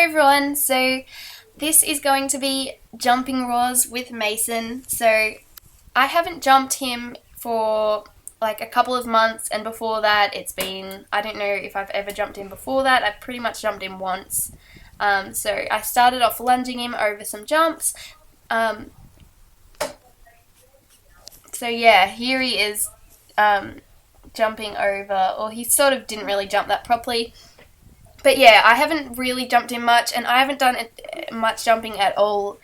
everyone, so this is going to be Jumping Roars with Mason. So I haven't jumped him for like a couple of months, and before that it's been, I don't know if I've ever jumped him before that. I've pretty much jumped him once. So I started off lunging him over some jumps. So yeah, here he is jumping over, or he sort of didn't really jump that properly. But yeah, I haven't really jumped him much, and I haven't done much jumping at all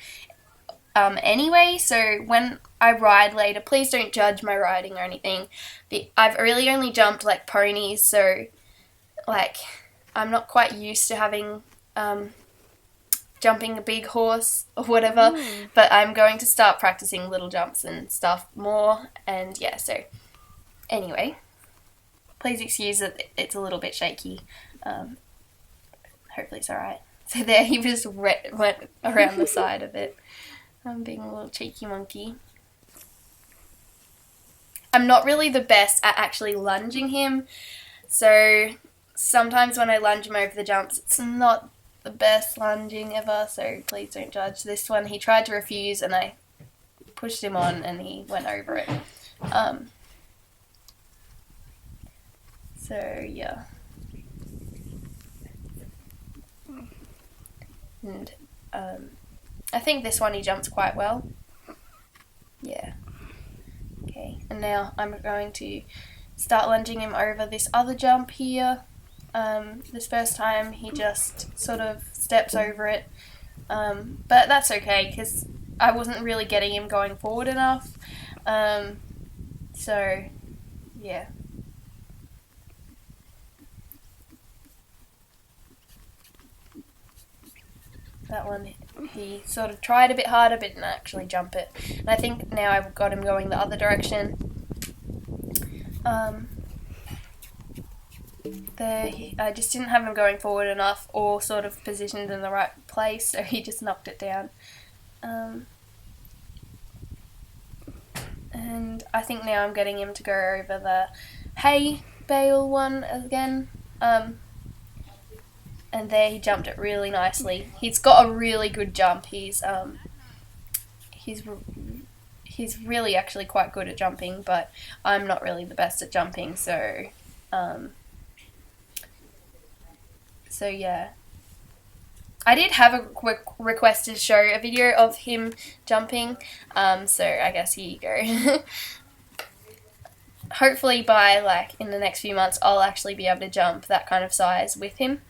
anyway, so when I ride later, please don't judge my riding or anything. I've really only jumped like ponies, so like I'm not quite used to having jumping a big horse or whatever, but I'm going to start practicing little jumps and stuff more, and yeah, so anyway, please excuse that it's a little bit shaky. Hopefully it's alright. So there he just went around the side of it. I'm being a little cheeky monkey. I'm not really the best at actually lunging him, so sometimes when I lunge him over the jumps, it's not the best lunging ever, so please don't judge. This one, he tried to refuse and I pushed him on and he went over it. So yeah. And I think this one he jumps quite well. Yeah. Okay, and now I'm going to start lunging him over this other jump here. This first time he just sort of steps over it, but that's okay because I wasn't really getting him going forward enough. So yeah. That one, he sort of tried a bit harder but didn't actually jump it. And I think now I've got him going the other direction. I just didn't have him going forward enough or sort of positioned in the right place, so he just knocked it down. And I think now I'm getting him to go over the hay bale one again. And there he jumped it really nicely. He's got a really good jump. He's really actually quite good at jumping, but I'm not really the best at jumping, so yeah. I did have a request to show a video of him jumping, so I guess here you go. Hopefully by like in the next few months I'll actually be able to jump that kind of size with him.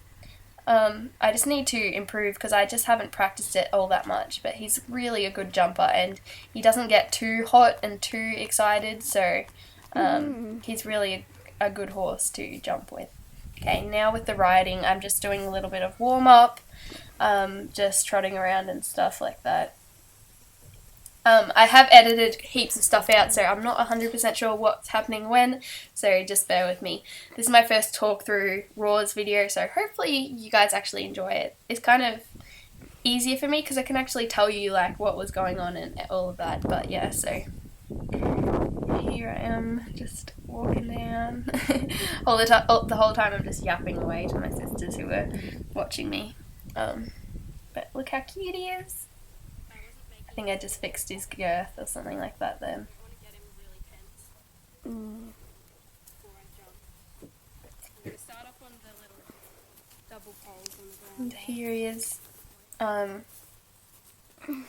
I just need to improve because I just haven't practiced it all that much, but he's really a good jumper and he doesn't get too hot and too excited, so he's really a good horse to jump with. Okay, now with the riding, I'm just doing a little bit of warm-up, just trotting around and stuff like that. I have edited heaps of stuff out, so I'm not 100% sure what's happening when, so just bear with me. This is my first talk through Roars video, so hopefully you guys actually enjoy it. It's kind of easier for me because I can actually tell you like what was going on and all of that, but yeah, so here I am just walking down. The whole time I'm just yapping away to my sisters who were watching me. But look how cute he is. I think I just fixed his girth or something like that then. And here he is. I'm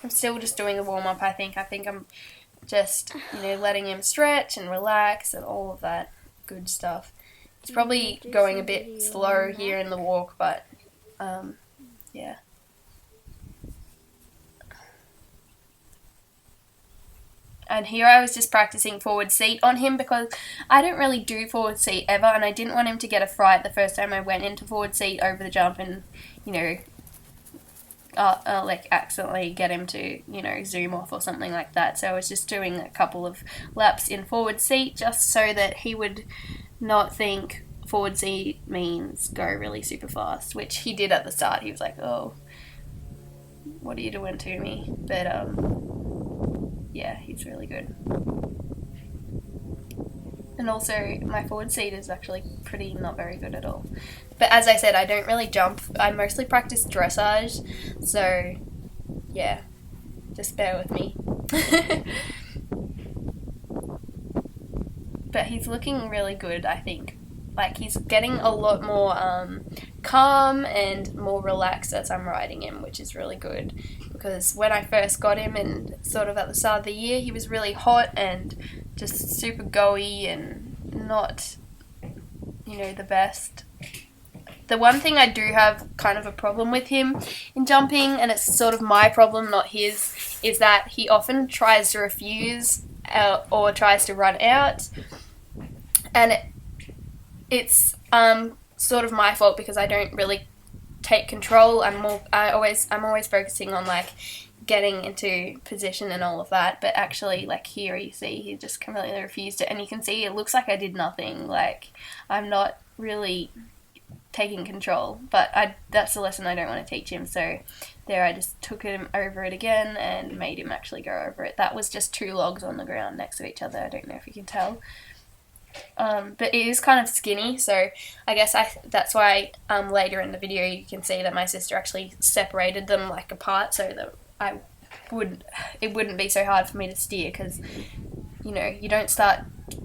still just doing a warm-up, I think. I think I'm just, letting him stretch and relax and all of that good stuff. It's probably going a bit slow here in the walk, but yeah. And here I was just practicing forward seat on him because I don't really do forward seat ever, and I didn't want him to get a fright the first time I went into forward seat over the jump and, like accidentally get him to, zoom off or something like that. So I was just doing a couple of laps in forward seat just so that he would not think forward seat means go really super fast, which he did at the start. He was like, oh, what are you doing to me? But, yeah, he's really good. And also my forward seat is actually not very good at all. But as I said, I don't really jump. I mostly practice dressage, so yeah, just bear with me. But he's looking really good, I think. Like, he's getting a lot more calm and more relaxed as I'm riding him, which is really good. Because when I first got him, and sort of at the start of the year, he was really hot and just super go-y and not, the best. The one thing I do have kind of a problem with him in jumping, and it's sort of my problem, not his, is that he often tries to refuse or tries to run out. And it's sort of my fault because I don't really take control. I'm always focusing on like getting into position and all of that, but actually, like, here you see he just completely refused it, and you can see it looks like I did nothing. Like, I'm not really taking control, but that's the lesson I don't want to teach him. So there, I just took him over it again and made him actually go over it. That was just 2 logs on the ground next to each other. I don't know if you can tell. But it is kind of skinny, so I guess that's why later in the video you can see that my sister actually separated them like apart, so that it wouldn't be so hard for me to steer, because you don't start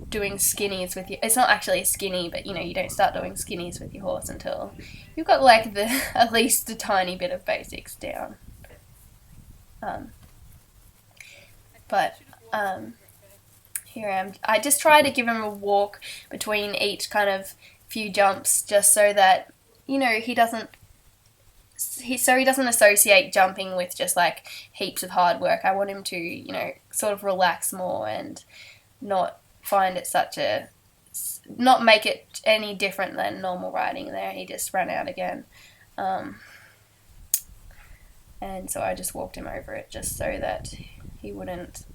doing skinnies with it's not actually a skinny, but you don't start doing skinnies with your horse until you've got like at least a tiny bit of basics down. Here I am. I just try to give him a walk between each kind of few jumps, just so that he doesn't associate jumping with just like heaps of hard work. I want him to sort of relax more and not find it not make it any different than normal riding. There he just ran out again, and so I just walked him over it just so that he wouldn't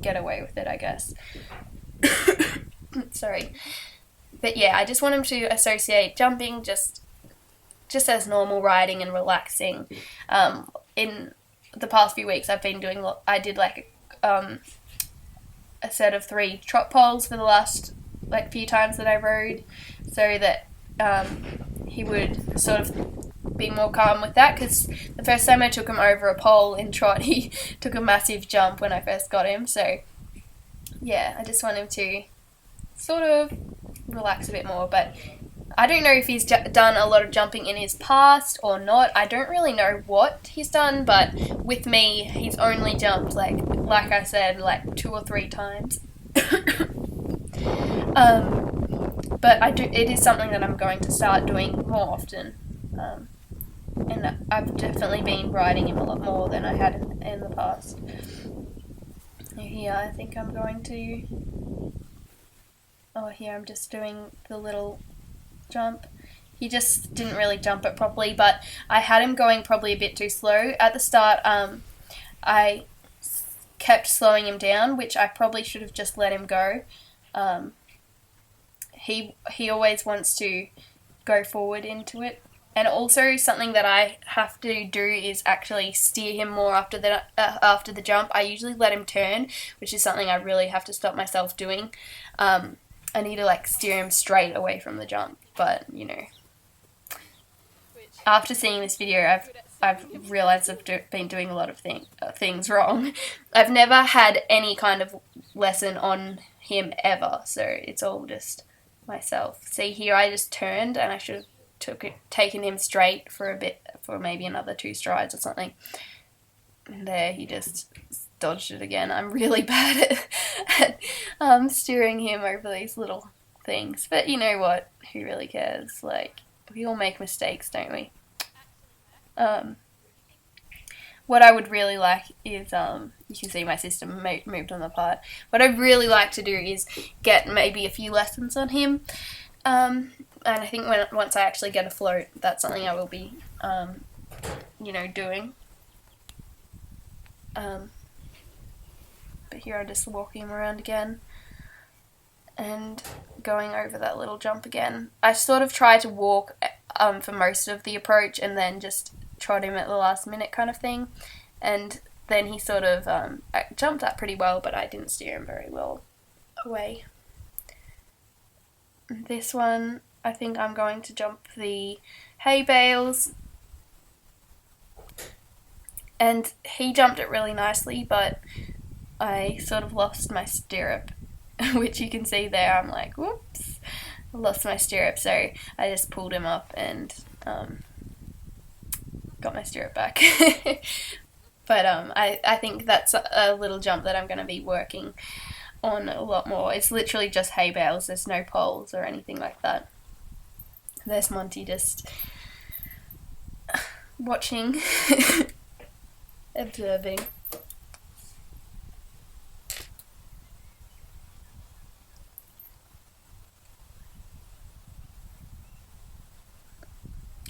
get away with it, I guess. Sorry. But yeah, I just want him to associate jumping just as normal riding and relaxing. In the past few weeks, I did like a set of 3 trot poles for the last few times that I rode, so that he would sort of be more calm with that, because the first time I took him over a pole in trot, he took a massive jump when I first got him. So yeah, I just want him to sort of relax a bit more. But I don't know if he's done a lot of jumping in his past or not. I don't really know what he's done, but with me, he's only jumped like I said, like 2 or 3 times. But it is something that I'm going to start doing more often. And I've definitely been riding him a lot more than I had in the past. Here, I think I'm going to... Oh, here I'm just doing the little jump. He just didn't really jump it properly, but I had him going probably a bit too slow. At the start, I kept slowing him down, which I probably should have just let him go. He always wants to go forward into it. And also something that I have to do is actually steer him more after the jump. I usually let him turn, which is something I really have to stop myself doing. I need to steer him straight away from the jump. But after seeing this video, I've realised I've been doing a lot of things wrong. I've never had any kind of lesson on him ever, so it's all just myself. See here, I just turned, and I should have taken him straight for a bit, for maybe another 2 strides or something. And there, he just dodged it again. I'm really bad at steering him over these little things. But you know what? Who really cares? We all make mistakes, don't we? What I would really like is, you can see my sister moved on the part. What I'd really like to do is get maybe a few lessons on him. And I think once I actually get a float, that's something I will be, doing. But here I'm just walking him around again and going over that little jump again. I sort of try to walk for most of the approach and then just trot him at the last minute kind of thing. And then he sort of jumped up pretty well, but I didn't steer him very well. away. This one, I think I'm going to jump the hay bales, and he jumped it really nicely, but I sort of lost my stirrup, which you can see there. I'm like, whoops, I lost my stirrup, so I just pulled him up and got my stirrup back. But I think that's a little jump that I'm going to be working on a lot more. It's literally just hay bales, there's no poles or anything like that. There's Monty just watching, observing.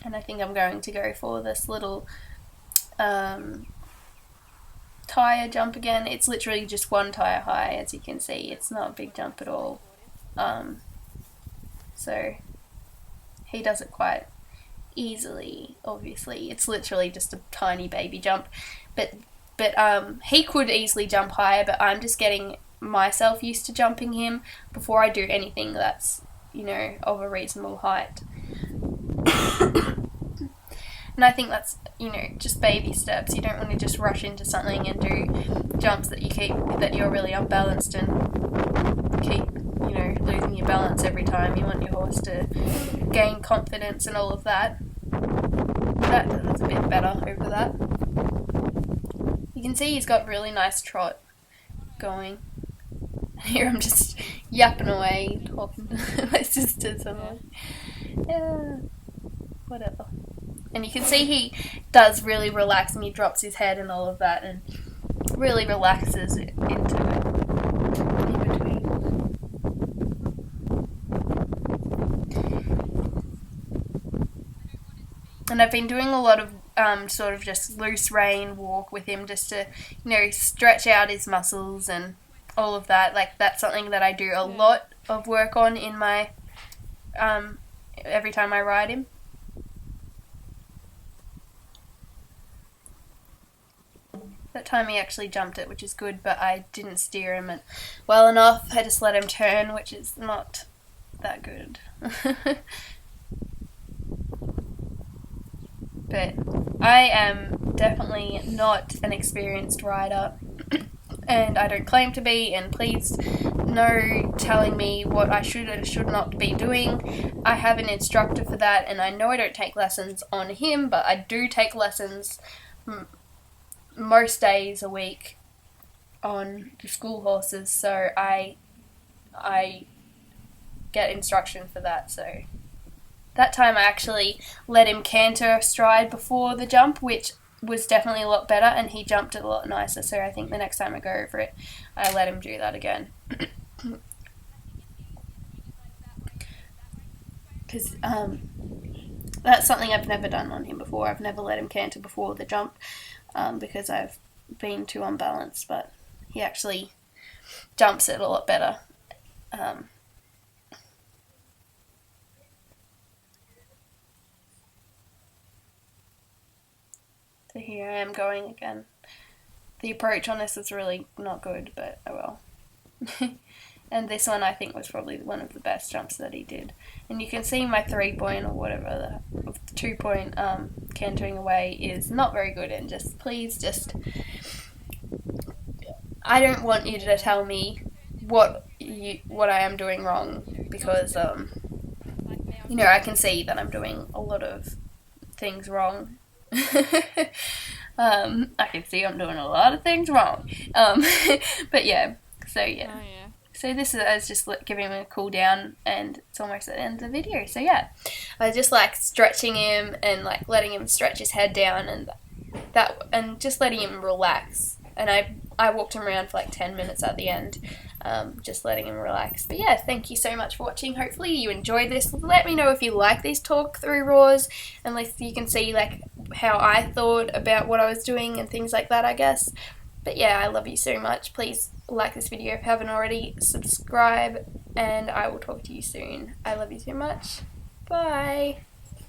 And I think I'm going to go for this little tire jump again. It's literally just one tire high, as you can see. It's not a big jump at all. So he does it quite easily, obviously. It's literally just a tiny baby jump. But he could easily jump higher, but I'm just getting myself used to jumping him before I do anything that's, of a reasonable height. And I think that's, just baby steps. You don't want to just rush into something and do jumps that you're really unbalanced and keep, losing your balance every time. You want your horse to gain confidence and all of that. That's a bit better over that. You can see he's got really nice trot going. Here I'm just yapping away, talking to my sisters. I'm like, yeah, whatever. And you can see he does really relax, and he drops his head and all of that, and really relaxes into it in between. And I've been doing a lot of sort of just loose rein walk with him, just to stretch out his muscles and all of that. Like, that's something that I do a lot of work on in my every time I ride him. That time he actually jumped it, which is good, but I didn't steer him well enough. I just let him turn, which is not that good. But I am definitely not an experienced rider, and I don't claim to be, and please no telling me what I should and should not be doing. I have an instructor for that, and I know I don't take lessons on him, but I do take lessons most days a week on the school horses, so I get instruction for that. So that time I actually let him canter stride before the jump, which was definitely a lot better, and he jumped it a lot nicer, so I think the next time I go over it I let him do that again. Because that's something I've never done on him before. I've never let him canter before the jump, because I've been too unbalanced, but he actually jumps it a lot better. So here I am going again. The approach on this is really not good, but oh well. And this one I think was probably one of the best jumps that he did. And you can see my 3-point or whatever, the 2-point cantering away is not very good. And please I don't want you to tell me what I am doing wrong, because I can see that I'm doing a lot of things wrong. I can see I'm doing a lot of things wrong. But yeah, so yeah. Oh, yeah. So this is just giving him a cool down, and it's almost at the end of the video. So yeah, I just like stretching him and like letting him stretch his head down, and just letting him relax. And I walked him around for like 10 minutes at the end, just letting him relax. But yeah, thank you so much for watching. Hopefully you enjoyed this. Let me know if you like these talk through roars, and you can see like how I thought about what I was doing and things like that, I guess. But yeah, I love you so much. Please like this video if you haven't already, subscribe, and I will talk to you soon. I love you so much. Bye.